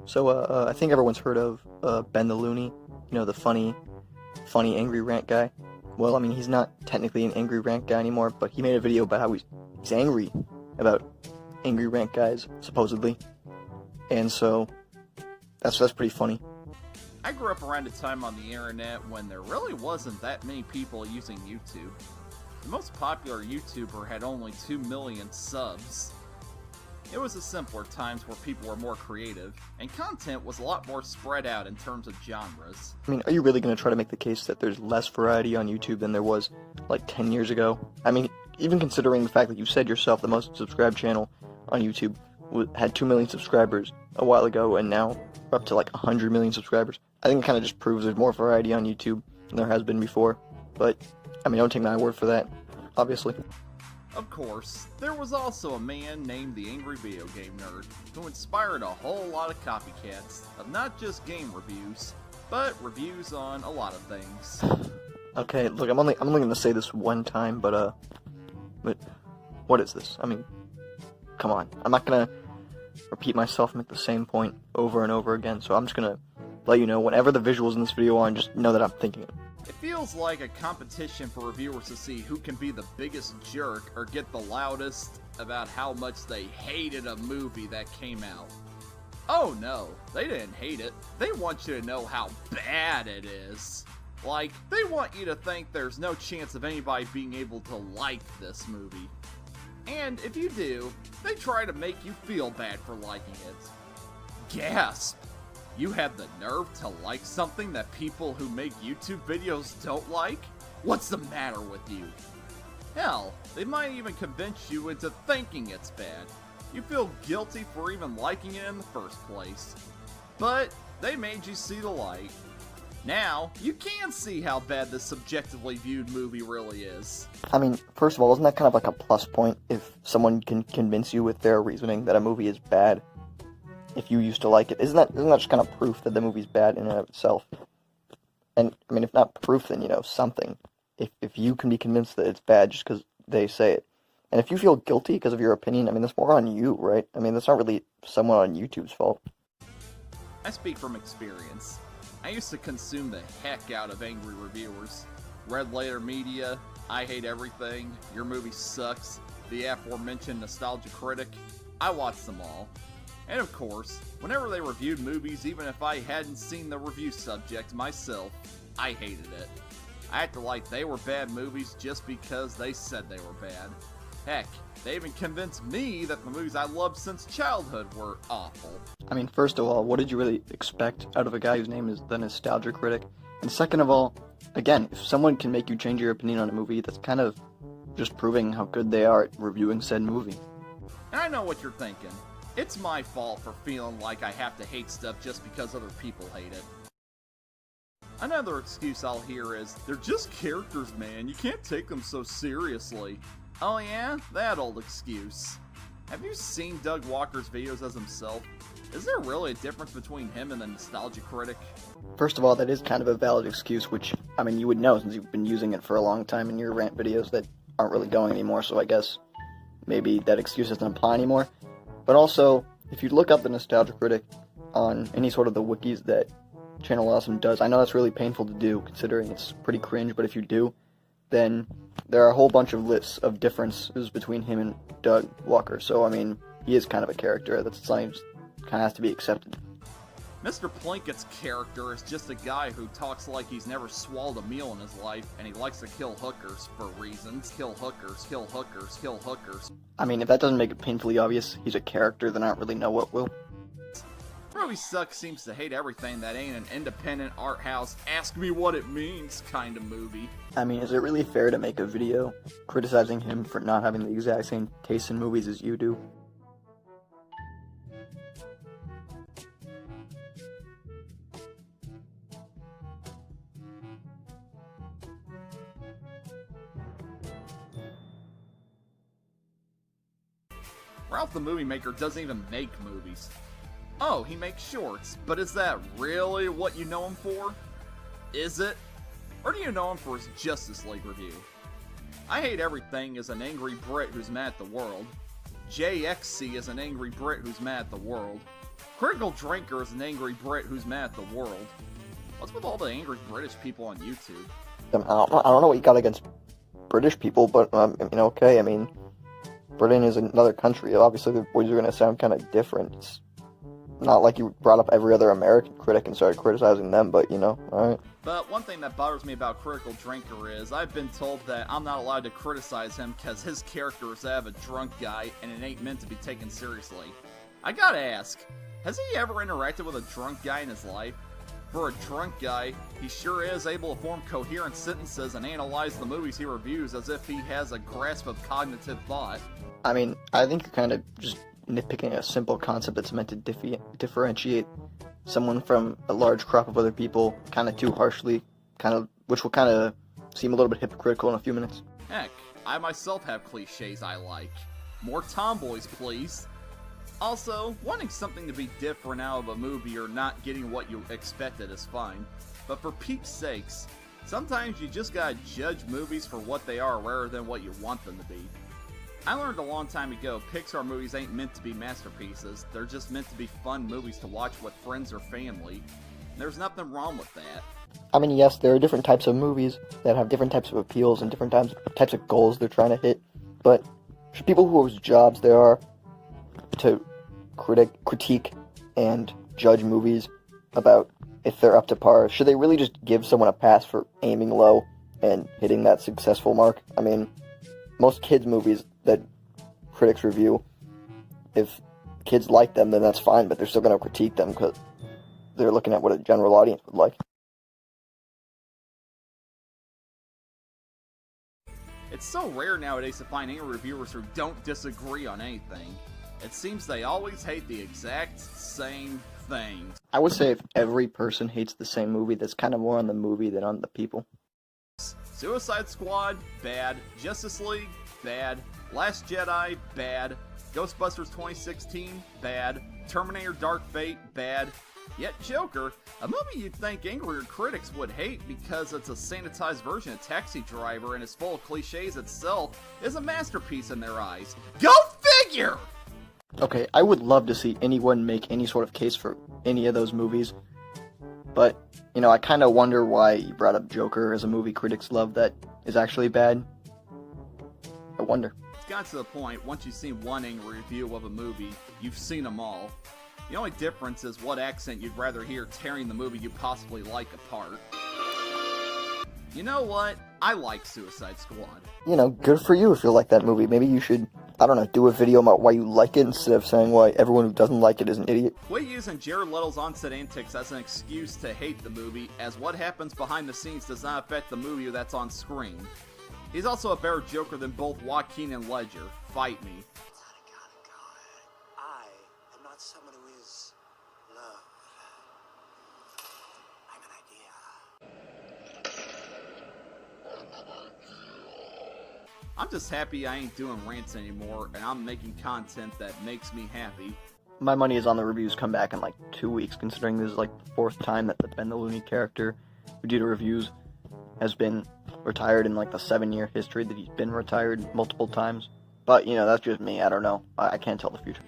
So, I think everyone's heard of Benthelooney, the funny angry rant guy. Well, I mean, he's not technically an angry rant guy anymore, but he made a video about how he's angry about angry rant guys, supposedly. And so, that's pretty funny. I grew up around a time on the internet when there really wasn't that many people using YouTube. The most popular YouTuber had only 2 million subs. It was the simpler times where people were more creative, and content was a lot more spread out in terms of genres. I mean, are you really going to try to make the case that there's less variety on YouTube than there was, like, 10 years ago? I mean, even considering the fact that you said yourself the most subscribed channel on YouTube had 2 million subscribers a while ago, and now we're up to, like, 100 million subscribers. I think it kind of just proves there's more variety on YouTube than there has been before. But, I mean, don't take my word for that, obviously. Of course, there was also a man named the Angry Video Game Nerd, who inspired a whole lot of copycats of not just game reviews, but reviews on a lot of things. Okay, look, I'm only gonna say this one time, but what is this? I mean, come on. I'm not gonna repeat myself and make the same point over and over again, so I'm just gonna let you know whenever the visuals in this video are, and just know that I'm thinking it. It feels like a competition for reviewers to see who can be the biggest jerk or get the loudest about how much they hated a movie that came out. Oh no, they didn't hate it. They want you to know how bad it is. Like, they want you to think there's no chance of anybody being able to like this movie. And if you do, they try to make you feel bad for liking it. Gasp! You have the nerve to like something that people who make YouTube videos don't like? What's the matter with you? Hell, they might even convince you into thinking it's bad. You feel guilty for even liking it in the first place. But they made you see the light. Now, you can see how bad this subjectively viewed movie really is. I mean, first of all, isn't that kind of like a plus point if someone can convince you with their reasoning that a movie is bad? If you used to like it, isn't that just kind of proof that the movie's bad in and of itself? And, I mean, if not proof, then, something. If you can be convinced that it's bad just because they say it. And if you feel guilty because of your opinion, I mean, that's more on you, right? I mean, that's not really someone on YouTube's fault. I speak from experience. I used to consume the heck out of angry reviewers. Red Letter Media, I Hate Everything, Your Movie Sucks, the aforementioned Nostalgia Critic. I watched them all. And of course, whenever they reviewed movies, even if I hadn't seen the review subject myself, I hated it. I acted like they were bad movies just because they said they were bad. Heck, they even convinced me that the movies I loved since childhood were awful. I mean, first of all, what did you really expect out of a guy whose name is the Nostalgia Critic? And second of all, again, if someone can make you change your opinion on a movie, that's kind of just proving how good they are at reviewing said movie. And I know what you're thinking. It's my fault for feeling like I have to hate stuff just because other people hate it. Another excuse I'll hear is, they're just characters, man, you can't take them so seriously. Oh yeah? That old excuse. Have you seen Doug Walker's videos as himself? Is there really a difference between him and the Nostalgia Critic? First of all, that is kind of a valid excuse, which, I mean, you would know since you've been using it for a long time in your rant videos that aren't really going anymore, so I guess maybe that excuse doesn't apply anymore. But also, if you look up the Nostalgia Critic on any sort of the wikis that Channel Awesome does, I know that's really painful to do, considering it's pretty cringe, but if you do, then there are a whole bunch of lists of differences between him and Doug Walker. So, I mean, he is kind of a character. That's something that kind of has to be accepted. Mr. Plinkett's character is just a guy who talks like he's never swallowed a meal in his life, and he likes to kill hookers for reasons. Kill hookers, kill hookers, kill hookers. I mean, if that doesn't make it painfully obvious he's a character, then I don't really know what will. Movie Sucks seems to hate everything that ain't an independent art house, ask me what it means kind of movie. I mean, is it really fair to make a video criticizing him for not having the exact same taste in movies as you do? Ralph the Movie Maker doesn't even make movies. Oh, he makes shorts, but is that really what you know him for? Is it? Or do you know him for his Justice League review? I Hate Everything is an angry Brit who's mad at the world. JXC is an angry Brit who's mad at the world. Critical Drinker is an angry Brit who's mad at the world. What's with all the angry British people on YouTube? I don't know what you got against British people, but, okay, I mean, Britain is another country. Obviously, the words are going to sound kind of different. It's not like you brought up every other American critic and started criticizing them, but, alright. But one thing that bothers me about Critical Drinker is I've been told that I'm not allowed to criticize him because his character is that of a drunk guy and it ain't meant to be taken seriously. I gotta ask, has he ever interacted with a drunk guy in his life? For a drunk guy, he sure is able to form coherent sentences and analyze the movies he reviews as if he has a grasp of cognitive thought. I mean, I think you're kind of just nitpicking a simple concept that's meant to differentiate someone from a large crop of other people kind of too harshly, which will kind of seem a little bit hypocritical in a few minutes. Heck, I myself have cliches I like. More tomboys, please. Also, wanting something to be different out of a movie or not getting what you expected is fine, but for Pete's sakes, sometimes you just gotta judge movies for what they are rather than what you want them to be. I learned a long time ago, Pixar movies ain't meant to be masterpieces, they're just meant to be fun movies to watch with friends or family. There's nothing wrong with that. I mean, yes, there are different types of movies that have different types of appeals and different types of goals they're trying to hit, but for people whose jobs they are to critique and judge movies about if they're up to par, should they really just give someone a pass for aiming low and hitting that successful mark? I mean, most kids' movies that critics review, if kids like them, then that's fine, but they're still going to critique them because they're looking at what a general audience would like. It's so rare nowadays to find angry reviewers who don't disagree on anything. It seems they always hate the exact same thing. I would say if every person hates the same movie, that's kind of more on the movie than on the people. Suicide Squad, bad. Justice League, bad. Last Jedi, bad. Ghostbusters 2016, bad. Terminator Dark Fate, bad. Yet Joker, a movie you'd think angrier critics would hate because it's a sanitized version of Taxi Driver and is full of cliches itself, is a masterpiece in their eyes. Go figure! Okay, I would love to see anyone make any sort of case for any of those movies, but, I kind of wonder why you brought up Joker as a movie critics love that is actually bad. I wonder. It's got to the point, once you've seen one angry review of a movie, you've seen them all. The only difference is what accent you'd rather hear tearing the movie you possibly like apart. You know what? I like Suicide Squad. Good for you if you like that movie. Maybe you should, do a video about why you like it instead of saying why everyone who doesn't like it is an idiot. Quit using Jared Leto's on-set antics as an excuse to hate the movie, as what happens behind the scenes does not affect the movie that's on screen. He's also a better Joker than both Joaquin and Ledger. Fight me. I am not someone who is love. I'm an idea. I'm just happy I ain't doing rants anymore, and I'm making content that makes me happy. My money is on the reviews come back in 2 weeks, considering this is the 4th time that the Benthelooney character who did the reviews has been retired in the 7-year history that he's been retired multiple times. But, that's just me. I don't know. I can't tell the future.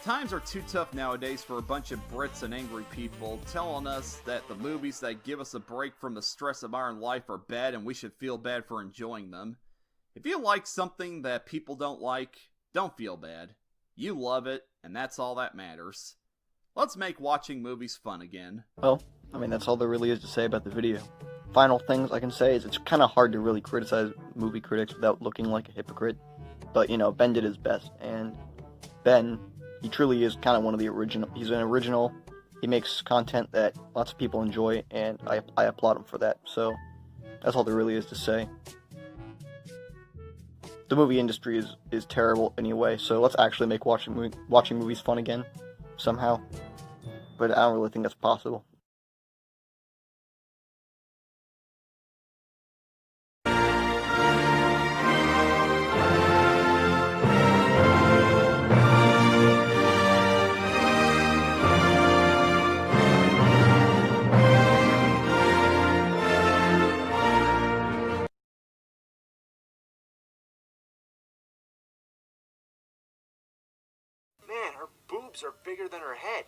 Times are too tough nowadays for a bunch of Brits and angry people telling us that the movies that give us a break from the stress of our life are bad and we should feel bad for enjoying them. If you like something that people don't like, don't feel bad. You love it, and that's all that matters. Let's make watching movies fun again. Well, that's all there really is to say about the video. Final things I can say is it's kind of hard to really criticize movie critics without looking like a hypocrite. But, Ben did his best, and Ben, he truly is kind of one of the original. He's an original. He makes content that lots of people enjoy, and I applaud him for that. So, that's all there really is to say. The movie industry is terrible anyway, so let's actually make watching movies fun again, somehow. But I don't really think that's possible. Man, her boobs are bigger than her head.